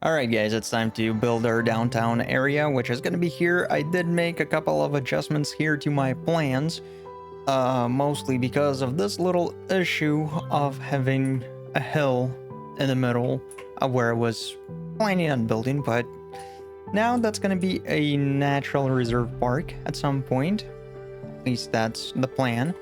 Alright guys, it's time to build our downtown area, which is going to be here. I did make a couple of adjustments here to my plans, mostly because of this little issue of having a hill in the middle of where I was planning on building, but now that's going to be a natural reserve park at some point. At least that's the plan.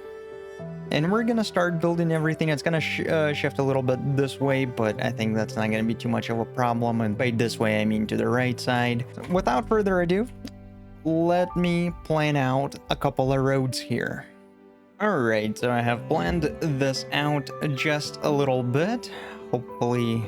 And we're gonna start building everything. It's gonna shift a little bit this way, but I think that's not gonna be too much of a problem. And by this way, I mean to the right side. So without further ado, let me plan out a couple of roads here. Alright, so I have planned this out just a little bit. Hopefully,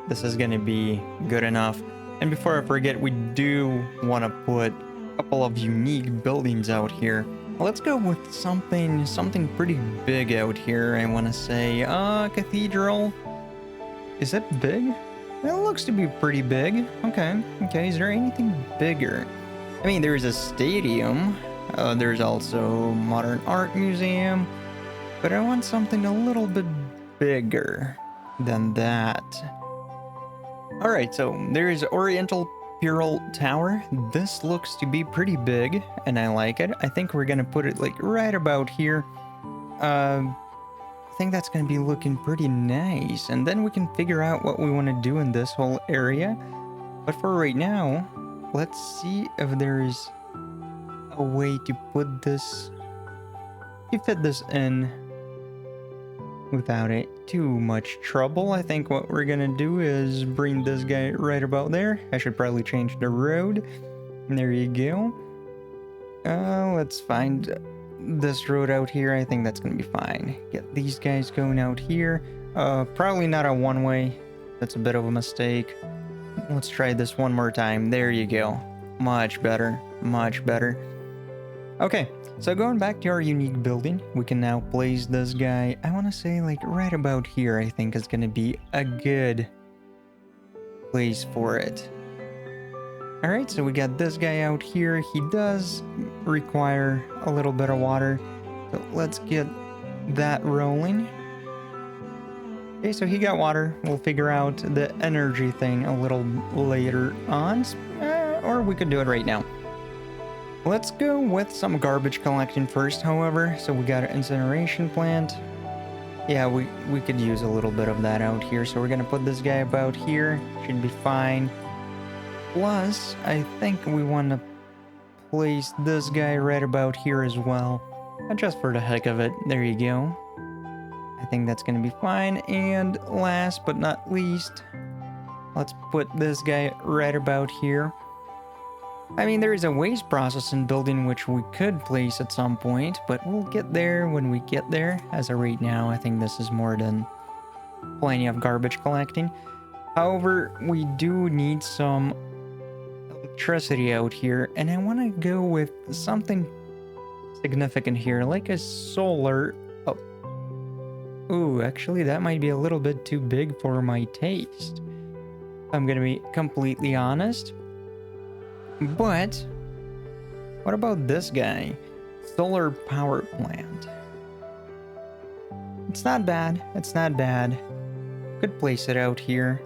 this is gonna be good enough. And before I forget, we do want to put a couple of unique buildings out here. Let's go with something pretty big out here. I want to say, cathedral. Is it big? It looks to be pretty big. Okay. Is there anything bigger? I mean, there's a stadium. There's also modern art museum. But I want something a little bit bigger than that. All right, so there's Oriental Mural Tower. This looks to be pretty big and I like it. I think we're gonna put it like right about here. I think that's gonna be looking pretty nice, and then we can figure out what we want to do in this whole area. But for right now, let's see if there's a way to put this, to fit this in without it too much trouble. I think what we're gonna do is bring this guy right about there. I should probably change the road. There you go. Let's find this road out here. I think that's gonna be fine. Get these guys going out here. Probably not a one-way. That's a bit of a mistake. Let's try this one more time. There you go. Much better. Okay, so going back to our unique building, we can now place this guy, I want to say like right about here. I think is going to be a good place for it. Alright, so we got this guy out here. He does require a little bit of water, so let's get that rolling. Okay, so he got water. We'll figure out the energy thing a little later on, or we could do it right now. Let's go with some garbage collecting first, however. So we got an incineration plant. Yeah, we could use a little bit of that out here. So we're gonna put this guy about here. Should be fine. Plus, I think we want to place this guy right about here as well. Just for the heck of it. There you go. I think that's gonna be fine. And last but not least, let's put this guy right about here. I mean, there is a waste processing building which we could place at some point, but we'll get there when we get there. As of right now, I think this is more than plenty of garbage collecting. However, we do need some electricity out here, and I want to go with something significant here, like a solar. Oh. Ooh, actually, that might be a little bit too big for my taste. I'm gonna be completely honest. But what about this guy? Solar power plant. It's not bad. Could place it out here.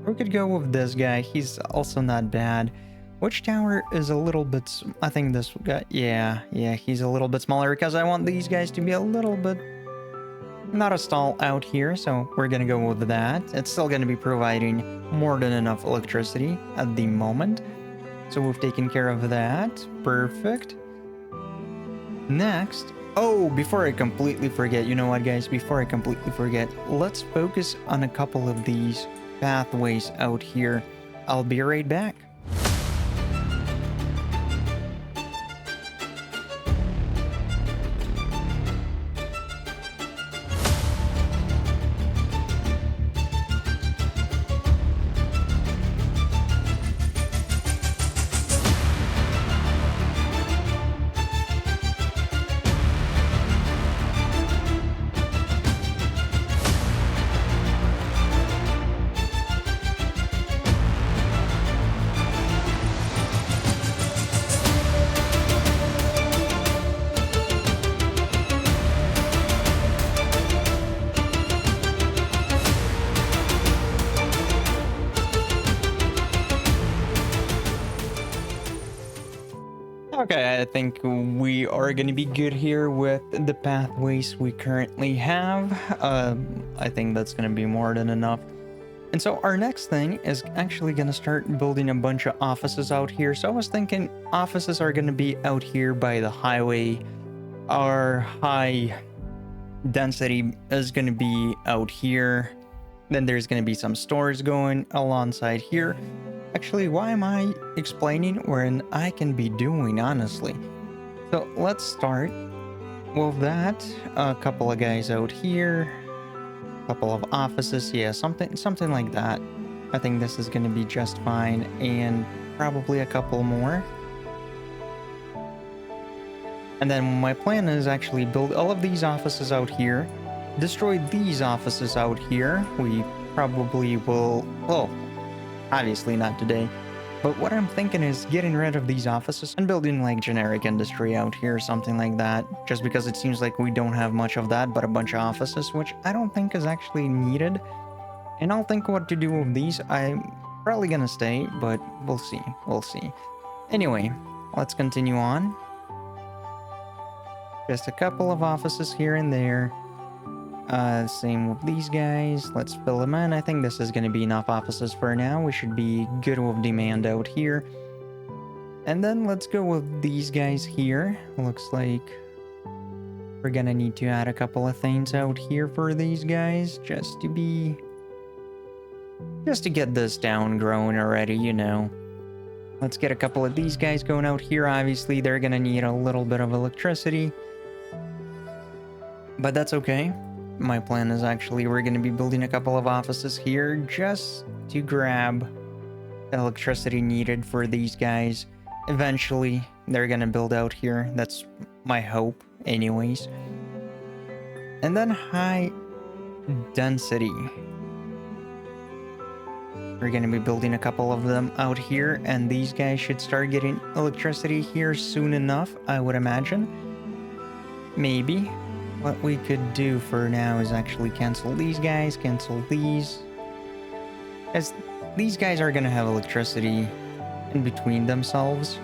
Or we could go with this guy. He's also not bad. Which tower is a little bit... I think this guy... Yeah, he's a little bit smaller because I want these guys to be a little bit... not a stall out here, so we're gonna go with that. It's still gonna be providing more than enough electricity at the moment. So we've taken care of that. Perfect. Next. Oh, before I completely forget, you know what, guys? Before I completely forget, let's focus on a couple of these pathways out here. I'll be right back. Okay, I think we are going to be good here with the pathways we currently have. I think that's going to be more than enough. And so our next thing is actually going to start building a bunch of offices out here. So I was thinking offices are going to be out here by the highway. Our high density is going to be out here. Then there's going to be some stores going alongside here. Actually, why am I explaining when I can be doing, honestly? So let's start with that. A couple of guys out here. A couple of offices. Yeah, something like that. I think this is going to be just fine. And probably a couple more. And then my plan is actually build all of these offices out here. Destroy these offices out here. We probably will... well, obviously not today. But what I'm thinking is getting rid of these offices and building like generic industry out here or something like that. Just because it seems like we don't have much of that but a bunch of offices, which I don't think is actually needed. And I'll think what to do with these. I'm probably gonna stay, but we'll see. We'll see. Anyway, let's continue on. Just a couple of offices here and there. Same with these guys. Let's fill them in. I think this is going to be enough offices for now. We should be good with demand out here. And then let's go with these guys here. Looks like we're going to need to add a couple of things out here for these guys. Just to get this down growing already, you know. Let's get a couple of these guys going out here. Obviously, they're going to need a little bit of electricity. But that's okay. My plan is actually we're going to be building a couple of offices here just to grab the electricity needed for these guys. Eventually, they're going to build out here. That's my hope anyways. And then high density. We're going to be building a couple of them out here, and these guys should start getting electricity here soon enough, I would imagine. Maybe. What we could do for now is actually cancel these guys, cancel these. As these guys are going to have electricity in between themselves.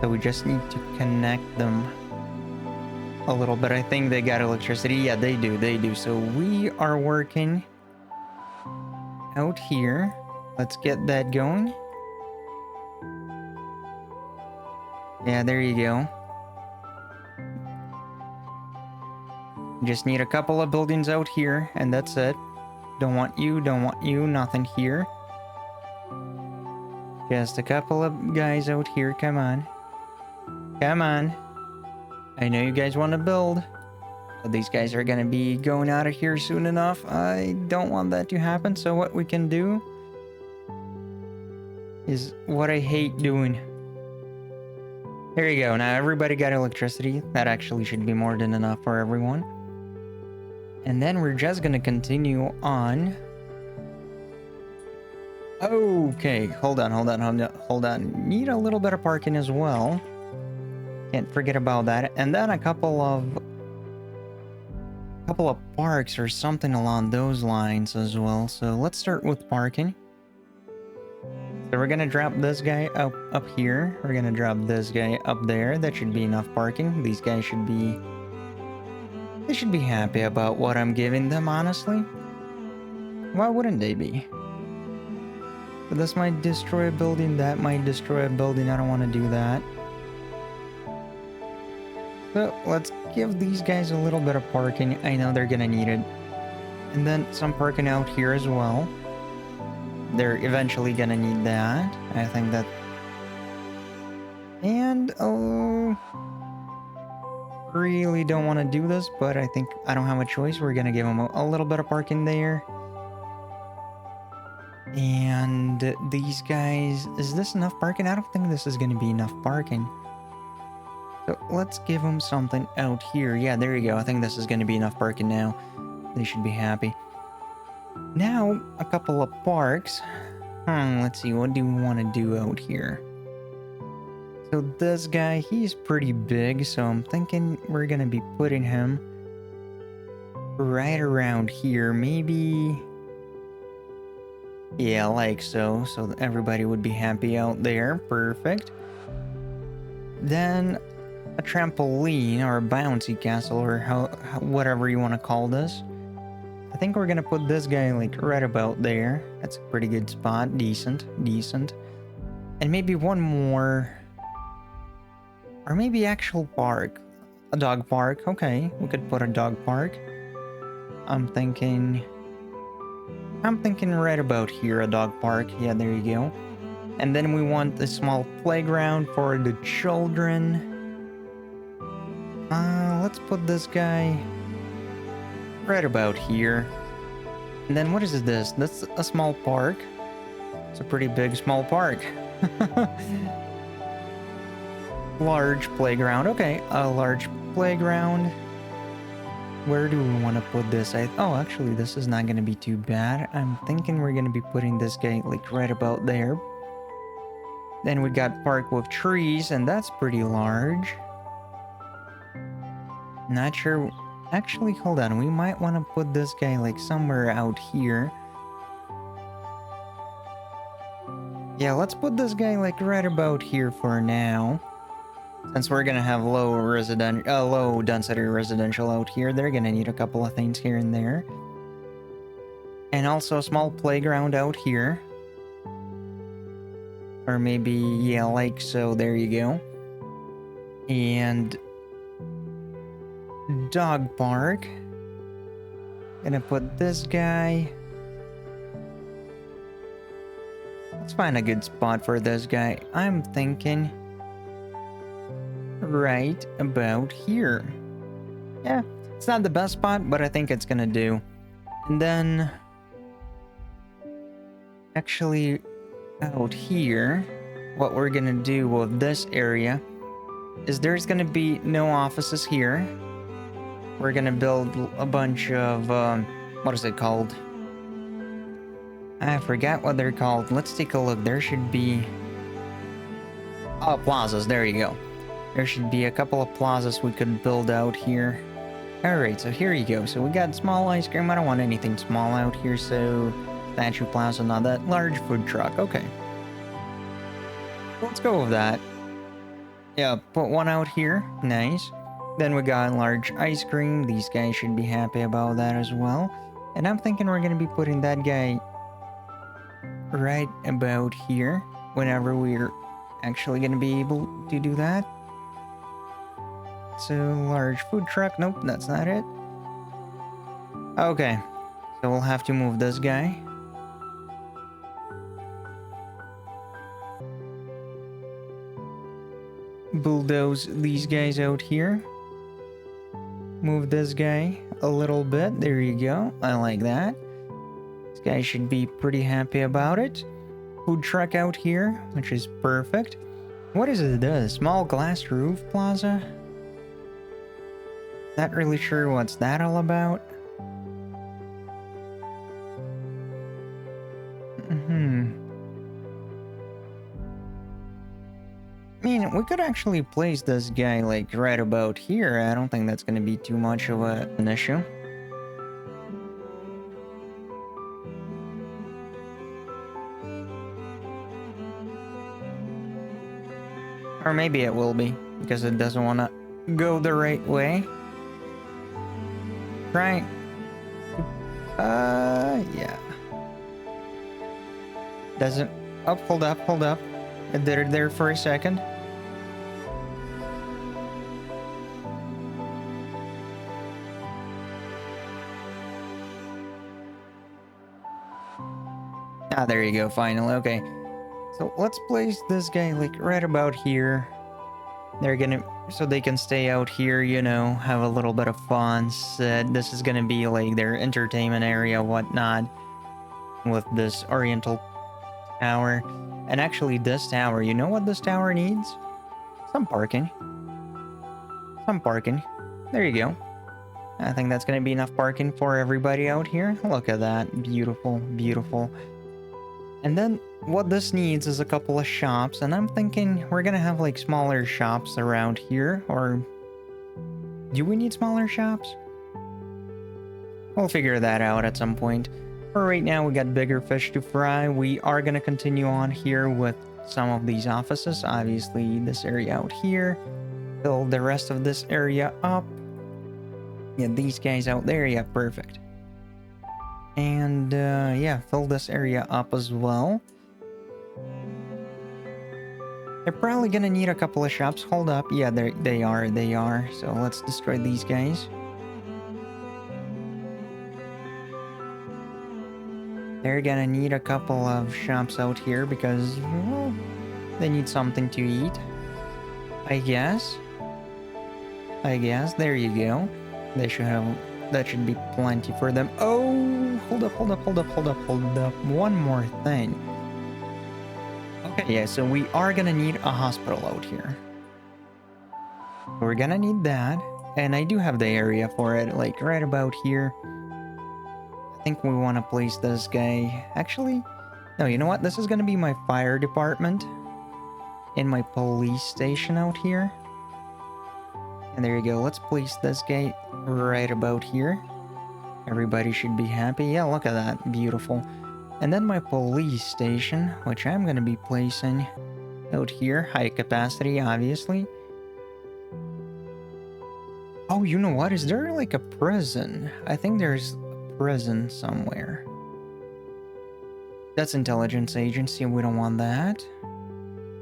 So we just need to connect them a little bit. I think they got electricity. Yeah, they do. So we are working out here. Let's get that going. Yeah, there you go. Just need a couple of buildings out here, and that's it. Don't want you, nothing here. Just a couple of guys out here, come on. Come on. I know you guys want to build. But these guys are gonna be going out of here soon enough. I don't want that to happen, so what we can do is what I hate doing. There you go, now everybody got electricity. That actually should be more than enough for everyone. And then we're just gonna continue on. Okay, hold on. Need a little bit of parking as well. Can't forget about that. And then a couple of parks or something along those lines as well. So let's start with parking. So we're gonna drop this guy up here. We're gonna drop this guy up there. That should be enough parking. These guys should be... they should be happy about what I'm giving them, honestly. Why wouldn't they be? But this might destroy a building, that might destroy a building. I don't want to do that. So let's give these guys a little bit of parking. I know they're gonna need it. And then some parking out here as well. They're eventually gonna need that. I think that... and... oh... really don't want to do this, but I think I don't have a choice. We're gonna give them a little bit of parking there. And these guys, is this enough parking? I don't think this is gonna be enough parking. So let's give them something out here. Yeah, there you go. I think this is gonna be enough parking now. They should be happy. Now, a couple of parks. Let's see, what do we want to do out here? So this guy, he's pretty big, so I'm thinking we're gonna be putting him right around here. Maybe... yeah, like so. So everybody would be happy out there. Perfect. Then a trampoline or a bouncy castle or whatever you want to call this. I think we're gonna put this guy like right about there. That's a pretty good spot. Decent. And maybe one more. Or maybe actual park. A dog park. Okay, we could put a dog park. I'm thinking right about here, a dog park. Yeah, there you go. And then we want a small playground for the children. Let's put this guy right about here. And then what is this? That's a small park. It's a pretty big small park. Large playground. Okay, a large playground. Where do we want to put this? Oh, actually, this is not going to be too bad. I'm thinking we're going to be putting this guy like right about there. Then we got park with trees, and that's pretty large. Not sure. Actually, hold on. We might want to put this guy like somewhere out here. Yeah, let's put this guy like right about here for now. Since we're gonna have low density residential out here, they're gonna need a couple of things here and there. And also a small playground out here. Or maybe, yeah, like so, there you go. And dog park. Gonna put this guy. Let's find a good spot for this guy. I'm thinking right about here. Yeah, it's not the best spot, but I think it's gonna do. And then actually out here, what we're gonna do with this area is there's gonna be no offices here. We're gonna build a bunch of what is it called? I forgot what they're called. Let's take a look. There should be plazas. There you go. There should be a couple of plazas we could build out here. Alright, so here you go. So we got small ice cream. I don't want anything small out here, so statue plaza, not that large food truck. Okay. Let's go with that. Yeah, put one out here. Nice. Then we got large ice cream. These guys should be happy about that as well. And I'm thinking we're going to be putting that guy right about here whenever we're actually going to be able to do that. So, large food truck. Nope, that's not it. Okay. So we'll have to move this guy. Bulldoze these guys out here. Move this guy a little bit. There you go. I like that. This guy should be pretty happy about it. Food truck out here, which is perfect. What is it? Small glass roof plaza? Not really sure what's that all about. I mean, we could actually place this guy like right about here. I don't think that's going to be too much of an issue. Or maybe it will be, because it doesn't want to go the right way. Right. Yeah. Doesn't... Oh, hold up. I did it there for a second. Ah, there you go, finally. Okay. So let's place this guy like right about here. They're gonna, so they can stay out here, you know, have a little bit of fun. This is gonna be like their entertainment area, whatnot, with this Oriental tower. And actually, this tower, you know what this tower needs? Some parking. There you go. I think that's gonna be enough parking for everybody out here. Look at that, beautiful. And then what this needs is a couple of shops, and I'm thinking we're gonna have like smaller shops around here, or do we need smaller shops? We'll figure that out at some point. For right now, we got bigger fish to fry. We are gonna continue on here with some of these offices. Obviously, this area out here. Fill the rest of this area up. Yeah, these guys out there. Yeah, perfect. And yeah, fill this area up as well. They're probably gonna need a couple of shops. Hold up. Yeah, they are. So let's destroy these guys. They're gonna need a couple of shops out here because, well, they need something to eat. I guess. There you go. They should have... That should be plenty for them. Oh, hold up. One more thing. Okay, yeah, so we are gonna need a hospital out here. We're gonna need that. And I do have the area for it, like right about here. I think we want to place this guy. Actually, no, you know what? This is gonna be my fire department. And my police station out here. And there you go. Let's place this guy right about here. Everybody should be happy. Yeah, look at that. Beautiful. And then my police station, which I'm going to be placing out here. High capacity, obviously. Oh, you know what? Is there like a prison? I think there's a prison somewhere. That's intelligence agency. We don't want that.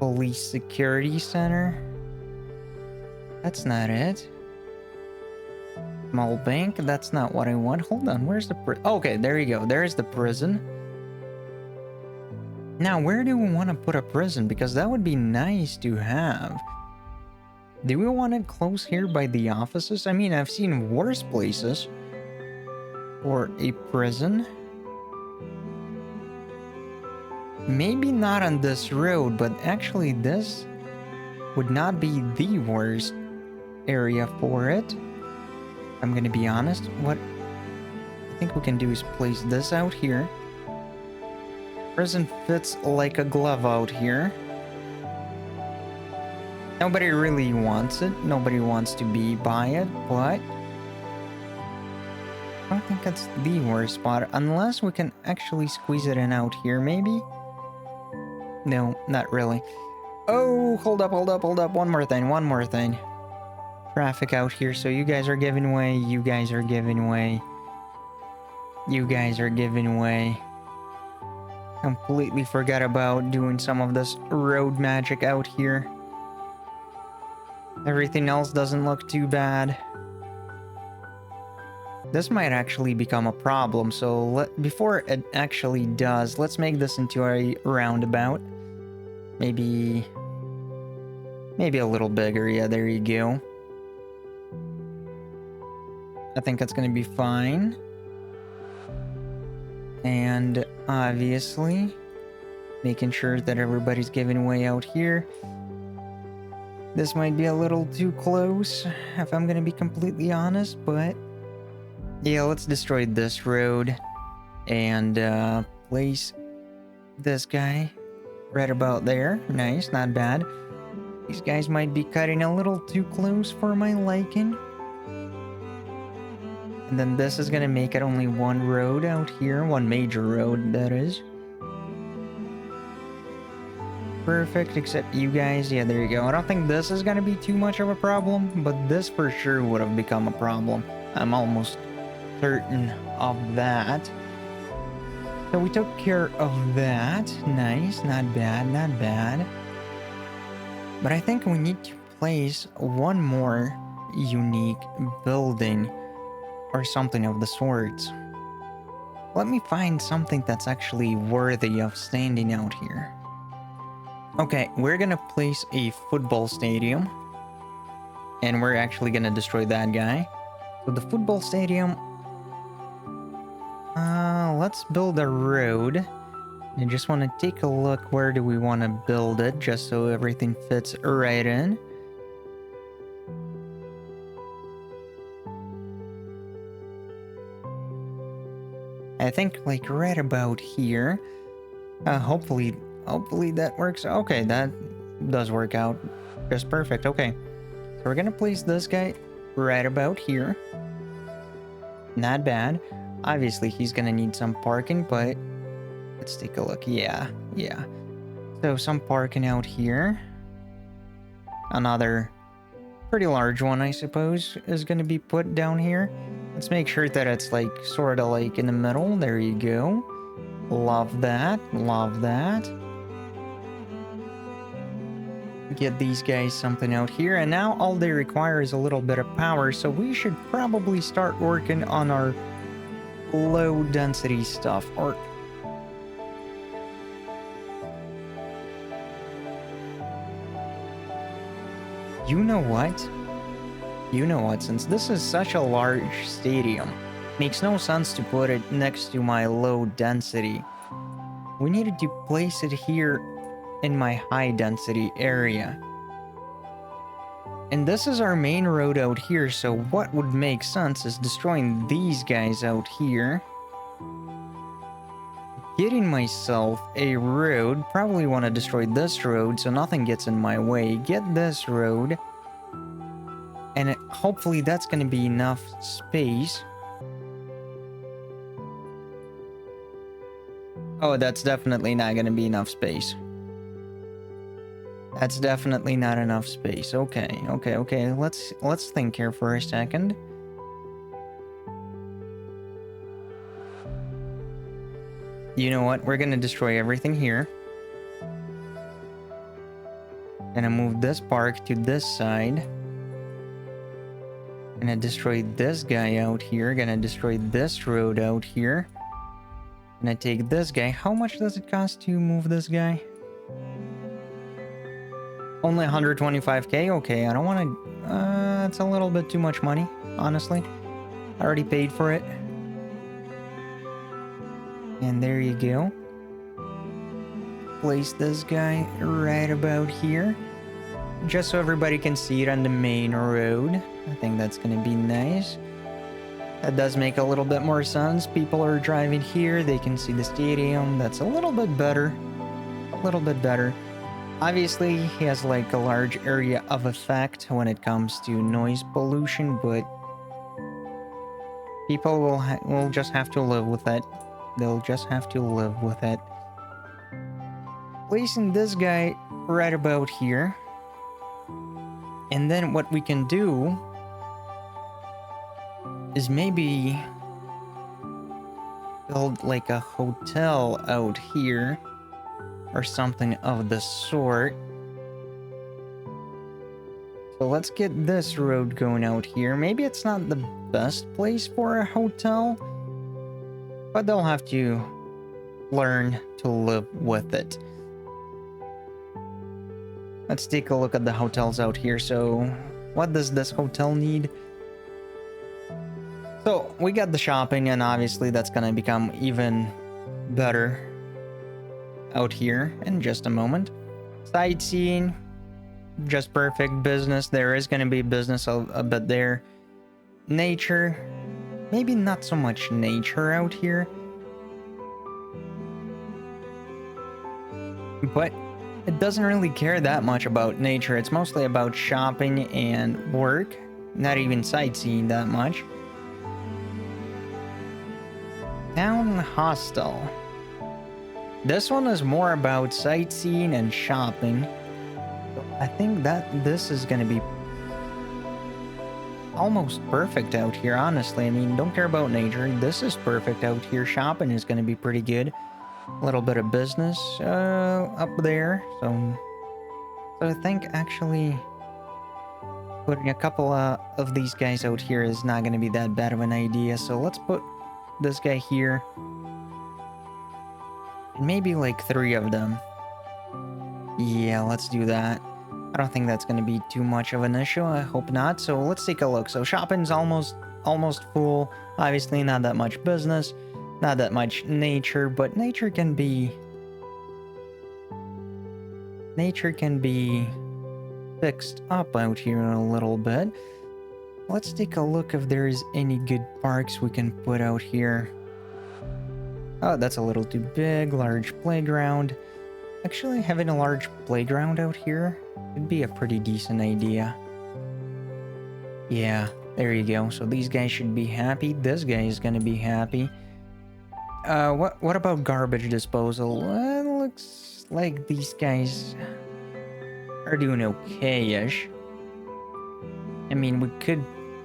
Police security center. That's not it. Small bank. That's not what I want. Hold on. Where's the okay, there you go. There's the prison. Now, where do we want to put a prison? Because that would be nice to have. Do we want it close here by the offices? I mean, I've seen worse places for a prison. Maybe not on this road, but actually this would not be the worst area for it. I'm gonna be honest. What I think we can do is place this out here. Prison fits like a glove out here. Nobody really wants it. Nobody wants to be by it, but I don't think that's the worst spot. Unless we can actually squeeze it in out here, maybe? No, not really. Oh, hold up. One more thing. Traffic out here, so you guys are giving way. Completely forgot about doing some of this road magic out here. Everything else doesn't look too bad. This might actually become a problem, so before it actually does, let's make this into a roundabout. Maybe a little bigger. Yeah, there you go. I think that's gonna be fine. And obviously, making sure that everybody's giving way out here. This might be a little too close, if I'm gonna be completely honest, but yeah, let's destroy this road and place this guy right about there. Nice, not bad. These guys might be cutting a little too close for my liking. And then this is gonna make it only one road out here, one major road, that is. Perfect, except you guys. Yeah, there you go. I don't think this is gonna be too much of a problem, but this for sure would have become a problem. I'm almost certain of that. So we took care of that. Nice, not bad. But I think we need to place one more unique building or something of the sorts. Let me find something that's actually worthy of standing out here. Okay, we're gonna place a football stadium. And we're actually gonna destroy that guy. So the football stadium... let's build a road. I just want to take a look, where do we want to build it, just so everything fits right in. I think like right about here. Hopefully that works. Okay, that does work out just perfect. Okay, so we're gonna place this guy right about here. Not bad. Obviously he's gonna need some parking, but let's take a look. Yeah, So some parking out here. Another pretty large one, I suppose, is going to be put down here. Let's make sure that it's like sort of like in the middle. There you go. Love that. Love that. Get these guys something out here. And now all they require is a little bit of power. So we should probably start working on our low density stuff. Or you know what? You know what? Since this is such a large stadium, makes no sense to put it next to my low density. We needed to place it here in my high density area. And this is our main road out here, so what would make sense is destroying these guys out here. Getting myself a road, probably want to destroy this road so nothing gets in my way. Get this road. And hopefully that's going to be enough space. Oh, that's definitely not going to be enough space. That's definitely not enough space. Okay. Let's think here for a second. You know what? We're gonna destroy everything here. Gonna move this park to this side. Gonna destroy this guy out here. Gonna destroy this road out here. Gonna take this guy. How much does it cost to move this guy? Only 125k? Okay, I don't want to... that's a little bit too much money, honestly. I already paid for it. And there you go. Place this guy right about here. Just so everybody can see it on the main road. I think that's going to be nice. That does make a little bit more sense. People are driving here. They can see the stadium. That's a little bit better. A little bit better. Obviously, he has like a large area of effect when it comes to noise pollution, but people will just have to live with it. They'll just have to live with it. Placing this guy right about here. And then what we can do is maybe build like a hotel out here or something of the sort. So let's get this road going out here. Maybe it's not the best place for a hotel, but they'll have to learn to live with it. Let's take a look at the hotels out here. So what does this hotel need? So we got the shopping, and obviously that's gonna become even better out here in just a moment. Sightseeing, just perfect. Business, there is gonna be business a bit there. Nature, maybe not so much nature out here, but it doesn't really care that much about nature. It's mostly about shopping and work, not even sightseeing that much. Town Hostel. This one is more about sightseeing and shopping. I think that this is going to be almost perfect out here, honestly. I mean, don't care about nature. This is perfect out here. Shopping is going to be pretty good. A little bit of business up there. So I think actually putting a couple of these guys out here is not going to be that bad of an idea. So let's put this guy here. And maybe like 3 of them. Yeah, let's do that. I don't think that's going to be too much of an issue. I hope not. So let's take a look. So shopping's almost full. Obviously not that much business. Not that much nature, but nature can be fixed up out here a little bit. Let's take a look if there's any good parks we can put out here. Oh, that's a little too big. Large playground. Actually, having a large playground out here would be a pretty decent idea. Yeah, there you go. So these guys should be happy. This guy is gonna be happy. What about garbage disposal? It looks like these guys are doing okay-ish. I mean, we could...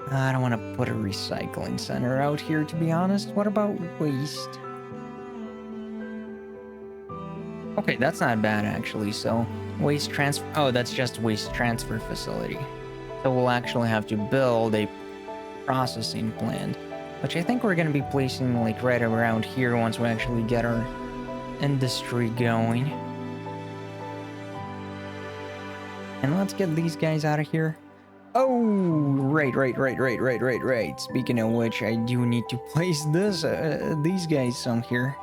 I don't want to put a recycling center out here, to be honest. What about waste? Okay, that's not bad, actually. So, waste transfer... Oh, that's just waste transfer facility. So we'll actually have to build a processing plant, which I think we're going to be placing, like, right around here once we actually get our industry going. And let's get these guys out of here. Oh, right. Speaking of which, I do need to place these guys some here.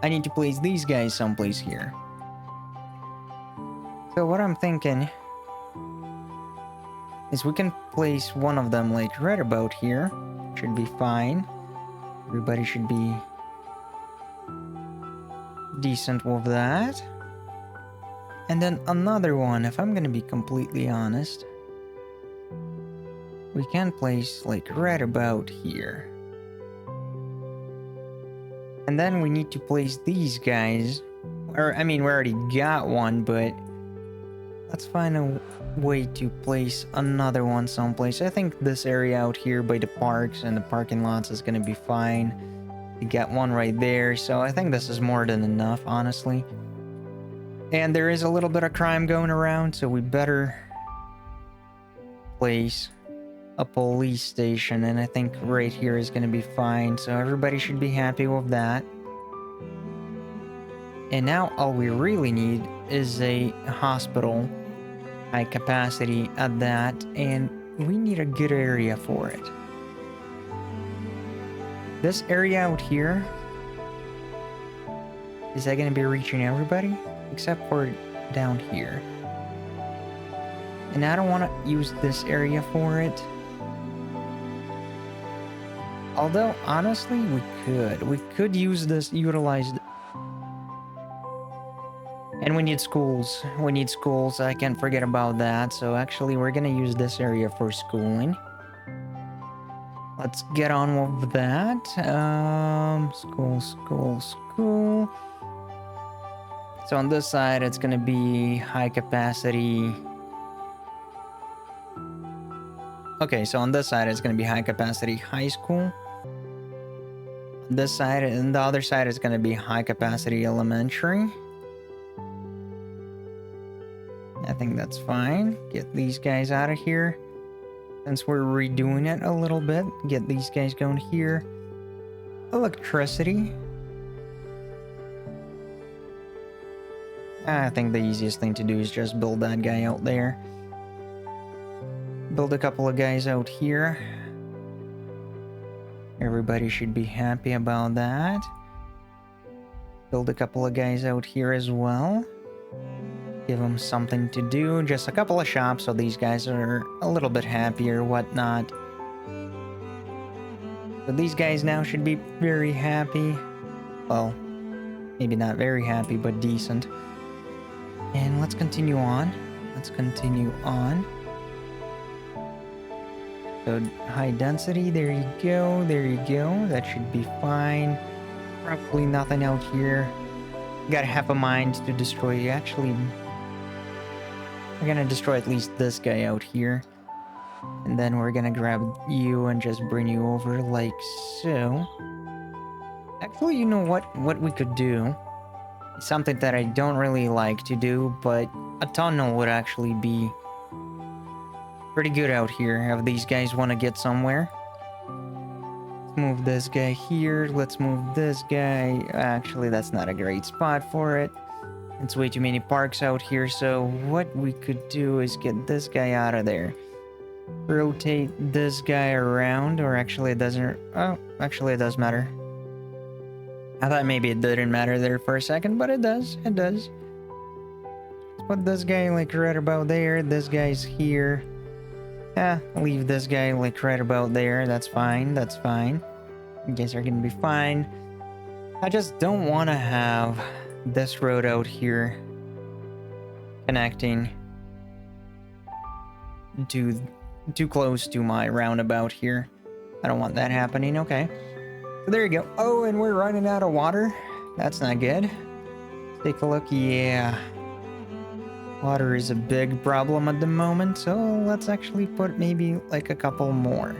I need to place these guys someplace here. So what I'm thinking is we can place one of them like right about here. Should be fine. Everybody should be decent with that. And then another one, if I'm gonna be completely honest, we can place like right about here. And then we need to place these guys, or I mean we already got one, but let's find a way to place another one someplace. I think this area out here by the parks and the parking lots is gonna be fine. You got one right there, so I think this is more than enough, honestly. And there is a little bit of crime going around, so we better place a police station, and I think right here is going to be fine, so everybody should be happy with that. And now all we really need is a hospital, high capacity at that, and we need a good area for it. This area out here, is that going to be reaching everybody? Except for down here. And I don't want to use this area for it. Although, honestly, we could. We could use this, utilized. And we need schools. We need schools. I can't forget about that. So actually, we're going to use this area for schooling. Let's get on with that. School. So on this side, it's going to be high capacity. Okay, so on this side, it's going to be high capacity high school. This side and the other side is going to be high capacity elementary. I think that's fine. Get these guys out of here. Since we're redoing it a little bit, get these guys going here. Electricity. I think the easiest thing to do is just build that guy out there. Build a couple of guys out here. Everybody should be happy about that. Build a couple of guys out here as well. Give them something to do. Just a couple of shops so these guys are a little bit happier, whatnot. So these guys now should be very happy. Well, maybe not very happy, but decent. And let's continue on. So high density, there you go. That should be fine. Probably nothing out here. Got half a mind to destroy. Actually, we're gonna destroy at least this guy out here. And then we're gonna grab you and just bring you over like so. Actually, you know what we could do? Something that I don't really like to do, but a tunnel would actually be pretty good out here if these guys want to get somewhere. Let's move this guy here. Let's move this guy. Actually, that's not a great spot for it. It's way too many parks out here, so what we could do is get this guy out of there. Rotate this guy around, or actually it doesn't... Oh, actually it does matter. I thought maybe it didn't matter there for a second, but it does. Let's put this guy like right about there. This guy's here. Leave this guy like right about there. That's fine. You guys are gonna be fine. I just don't want to have this road out here connecting too close to my roundabout here. I don't want that happening. Okay. So there you go. Oh, and we're running out of water. That's not good. Take a look. Yeah. Water is a big problem at the moment, so let's actually put maybe like a couple more.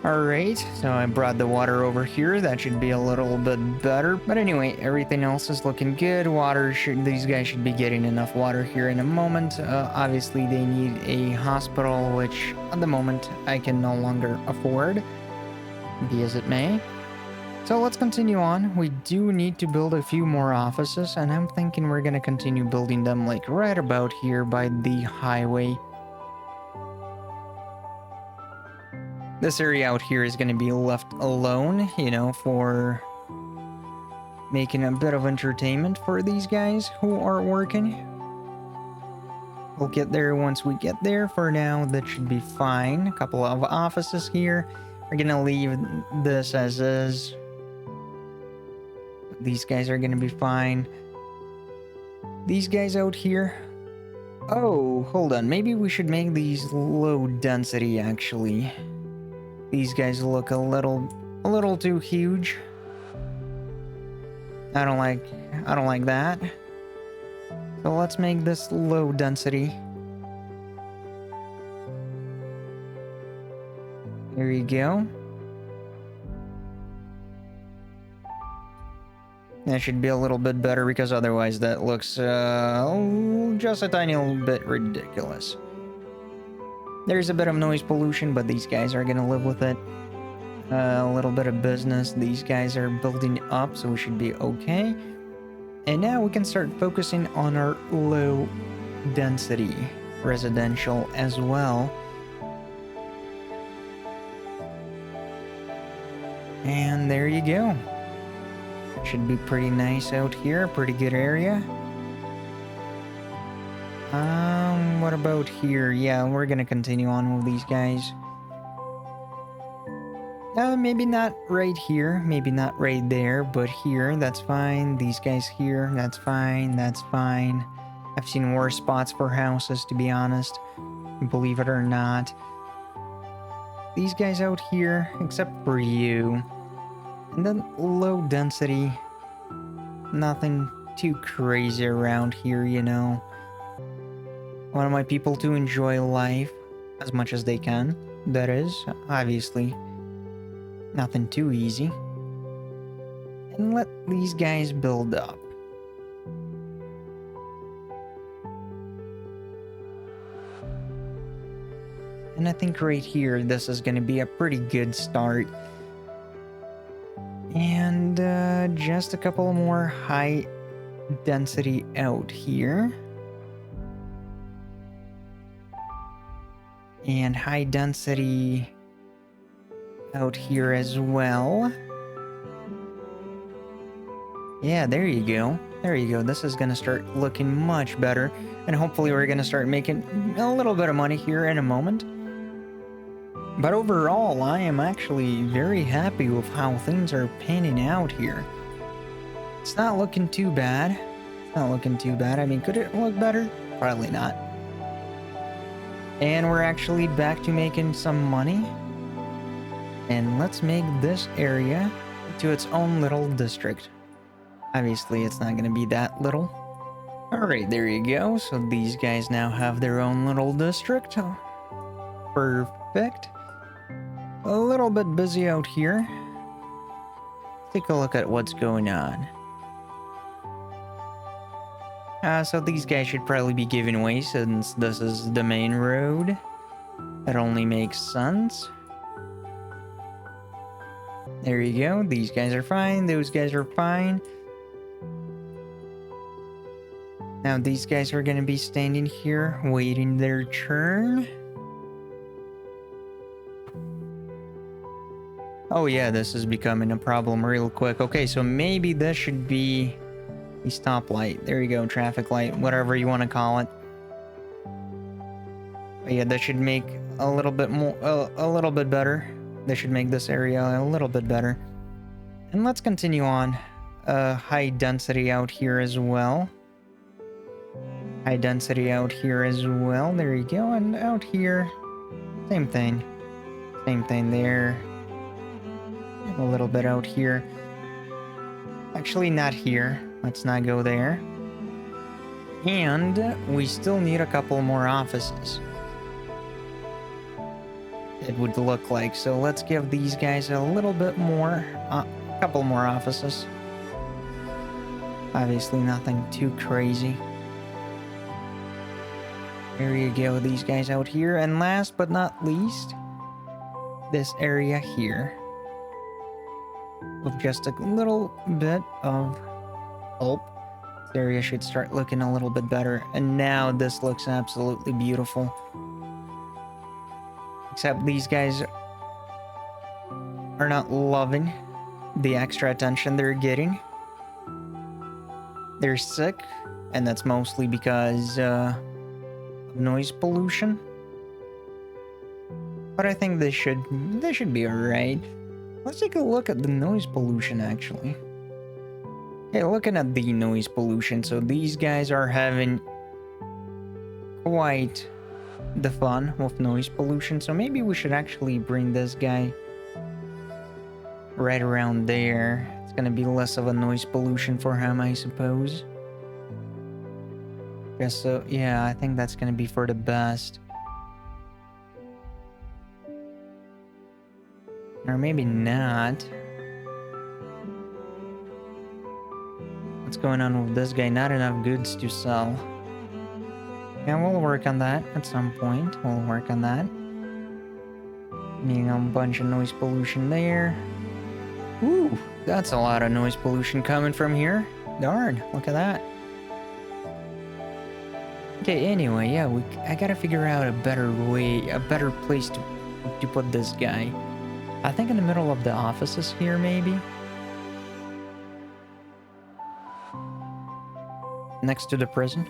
Alright, so I brought the water over here. That should be a little bit better. But anyway, everything else is looking good. These guys should be getting enough water here in a moment. Obviously, they need a hospital, which at the moment I can no longer afford, be as it may. So let's continue on. We do need to build a few more offices, and I'm thinking we're gonna continue building them like right about here by the highway. This area out here is going to be left alone, you know, for making a bit of entertainment for these guys who are working. We'll get there once we get there. For now, that should be fine. A couple of offices here. We're going to leave this as is. These guys are going to be fine. These guys out here. Oh, hold on. Maybe we should make these low density, actually. These guys look a little too huge. I don't like that. So let's make this low density. There you go. That should be a little bit better because otherwise that looks just a tiny little bit ridiculous. There's a bit of noise pollution, but these guys are gonna live with it. A little bit of business. These guys are building up, so we should be okay. And now we can start focusing on our low density residential as well. And there you go. Should be pretty nice out here. Pretty good area. What about here? Yeah, we're gonna continue on with these guys. Maybe not right here, maybe not right there, but here, that's fine. These guys here, that's fine, that's fine. I've seen worse spots for houses, to be honest, believe it or not. These guys out here, except for you. And then low density. Nothing too crazy around here, you know. I want my people to enjoy life as much as they can. That is, obviously, nothing too easy. And let these guys build up. And I think right here, this is going to be a pretty good start. And just a couple more high density out here. And high density out here as well. Yeah, there you go. There you go. This is going to start looking much better. And hopefully we're going to start making a little bit of money here in a moment. But overall, I am actually very happy with how things are panning out here. It's not looking too bad. It's not looking too bad. I mean, could it look better? Probably not. And we're actually back to making some money. And let's make this area into its own little district. Obviously, it's not going to be that little. Alright, there you go. So these guys now have their own little district. Perfect. A little bit busy out here. Take a look at what's going on. So these guys should probably be giving way since this is the main road. That only makes sense. There you go. These guys are fine. Those guys are fine. Now these guys are going to be standing here waiting their turn. Oh yeah, this is becoming a problem real quick. Okay, so maybe this should be a stoplight. There you go, traffic light, whatever you want to call it. But yeah, that should make a little bit more, a little bit better. They should make this area a little bit better. And let's continue on. High density out here as well. High density out here as well. There you go. And out here, same thing. Same thing there. And a little bit out here. Actually, not here. Let's not go there. And we still need a couple more offices. It would look like. So let's give these guys a little bit more, a couple more offices. Obviously nothing too crazy. There you go, these guys out here. And last but not least, this area here. With just a little bit of help, this area should start looking a little bit better. And now this looks absolutely beautiful. Except these guys are not loving the extra attention they're getting. They're sick, and that's mostly because of noise pollution. But I think they should be alright. Let's take a look at the noise pollution actually. Okay, looking at the noise pollution, so these guys are having quite the fun with noise pollution. So maybe we should actually bring this guy right around there. It's gonna be less of a noise pollution for him, I suppose. Guess so. Yeah, I think that's gonna be for the best. Or maybe not. What's going on with this guy? Not enough goods to sell. Yeah, we'll work on that at some point. We'll work on that. Needing a bunch of noise pollution there. Ooh, that's a lot of noise pollution coming from here. Darn, look at that. Okay, anyway, yeah, I gotta figure out a better way, a better place to put this guy. I think in the middle of the offices here, maybe? Next to the prison?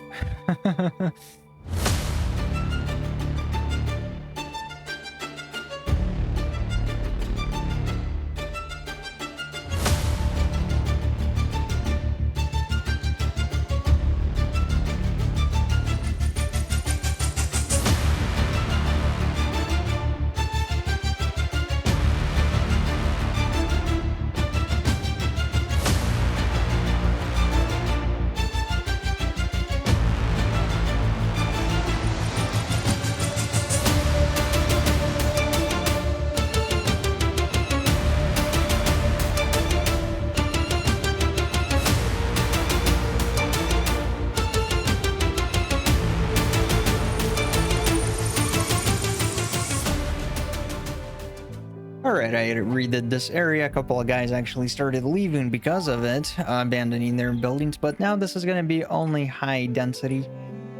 Alright, I redid this area. A couple of guys actually started leaving because of it, abandoning their buildings, but now this is going to be only high density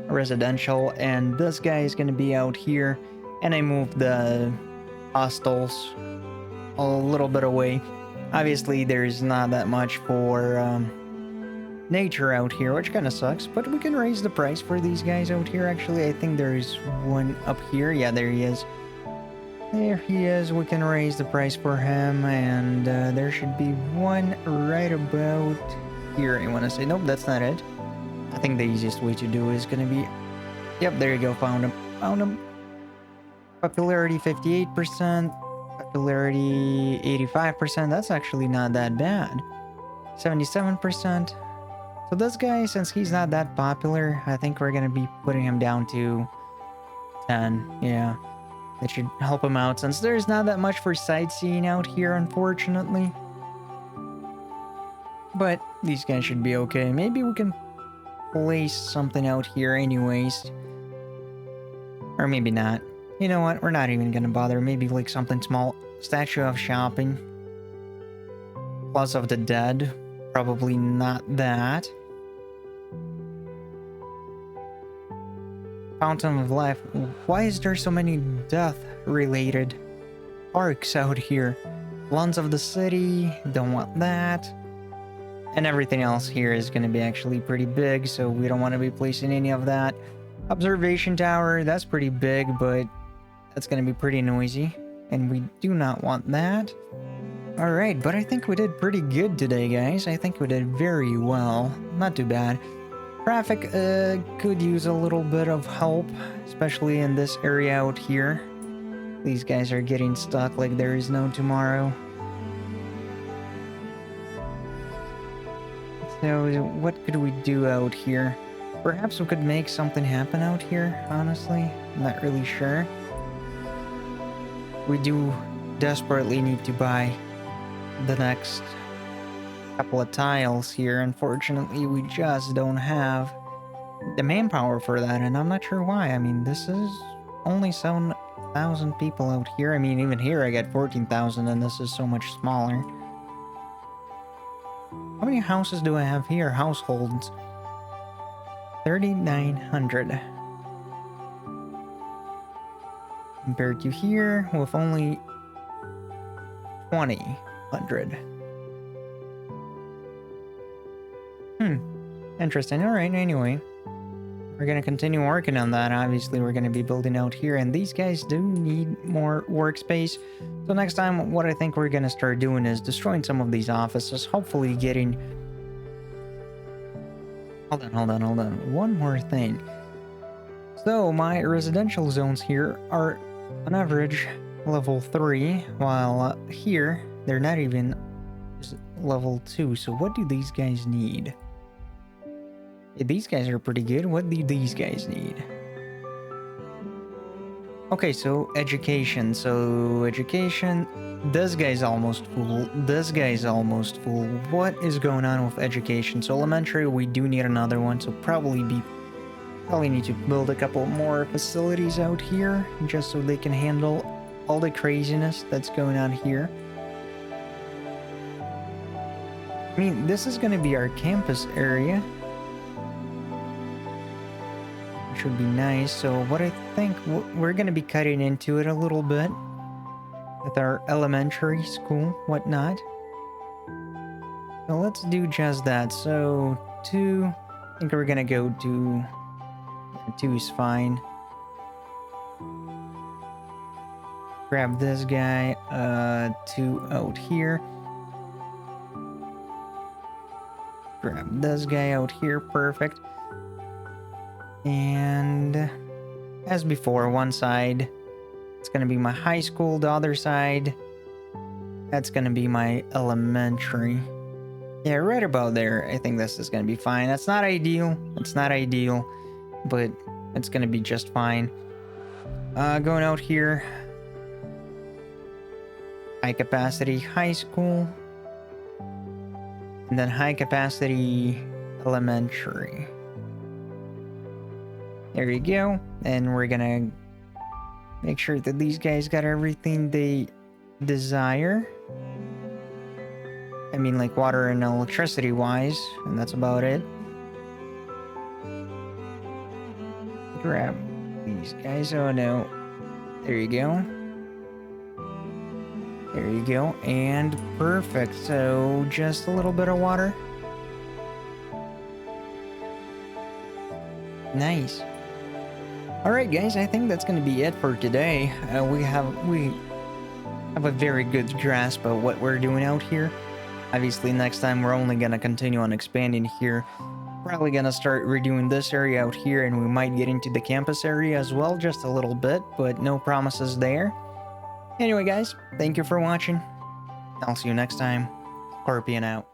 residential, and this guy is going to be out here, and I moved the hostels a little bit away. Obviously, there's not that much for nature out here, which kind of sucks, but we can raise the price for these guys out here. Actually, I think there's one up here. Yeah, there he is. There he is. We can raise the price for him, and there should be one right about here. I want to say, nope, that's not it. I think the easiest way to do is going to be, yep, there you go, found him. Found him. Popularity 58%, popularity 85%. That's actually not that bad. 77%. So this guy, since he's not that popular, I think we're going to be putting him down to 10. Yeah. That should help him out, since there's not that much for sightseeing out here, unfortunately. But these guys should be okay. Maybe we can place something out here anyways. Or maybe not. You know what? We're not even gonna bother. Maybe like something small. Statue of Shopping. Plus of the Dead. Probably not that. Fountain of Life. Why is there so many death-related parks out here? Lawns of the City, don't want that. And everything else here is going to be actually pretty big, so we don't want to be placing any of that. Observation Tower, that's pretty big, but that's going to be pretty noisy, and we do not want that. Alright, but I think we did pretty good today, guys. I think we did very well. Not too bad. Traffic could use a little bit of help, especially in this area out here. These guys are getting stuck like there is no tomorrow. So what could we do out here? Perhaps we could make something happen out here, honestly. I'm not really sure. We do desperately need to buy the next couple of tiles here. Unfortunately, we just don't have the manpower for that, and I'm not sure why. I mean, this is only 7,000 people out here. I mean, even here I got 14,000, and this is so much smaller. How many houses do I have here? Households. 3,900. Compared to here, with only 2,000. Interesting. Alright, anyway. We're gonna continue working on that. Obviously, we're gonna be building out here, and these guys do need more workspace. So next time, what I think we're gonna start doing is destroying some of these offices, hopefully getting... Hold on. One more thing. So, my residential zones here are, on average, level 3, while here, they're not even level 2. So what do these guys need? Yeah, these guys are pretty good. What do these guys need? Okay, so education. So education. This guy's almost full. This guy's almost full. What is going on with education? So elementary, we do need another one. So probably need to build a couple more facilities out here, just so they can handle all the craziness that's going on here. I mean, this is going to be our campus area, which would be nice. So what I think we're going to be cutting into it a little bit with our elementary school, whatnot. So let's do just that. So 2, I think we're going to go to 2 is fine. Grab this guy, 2 out here. Grab this guy out here, perfect. And as before, one side, it's gonna be my high school, the other side, that's gonna be my elementary. Yeah, right about there, I think this is gonna be fine. That's not ideal, but it's gonna be just fine. Going out here, high capacity high school, and then high capacity elementary. There you go. And we're gonna make sure that these guys got everything they desire. I mean, like water and electricity wise, and that's about it. Grab these guys. Oh no. There you go. There you go. And perfect. So just a little bit of water. Nice. Alright guys, I think that's going to be it for today. We have a very good grasp of what we're doing out here. Obviously next time we're only going to continue on expanding here. Probably going to start redoing this area out here, and we might get into the campus area as well, just a little bit, but no promises there. Anyway guys, thank you for watching. I'll see you next time. Scorpion out.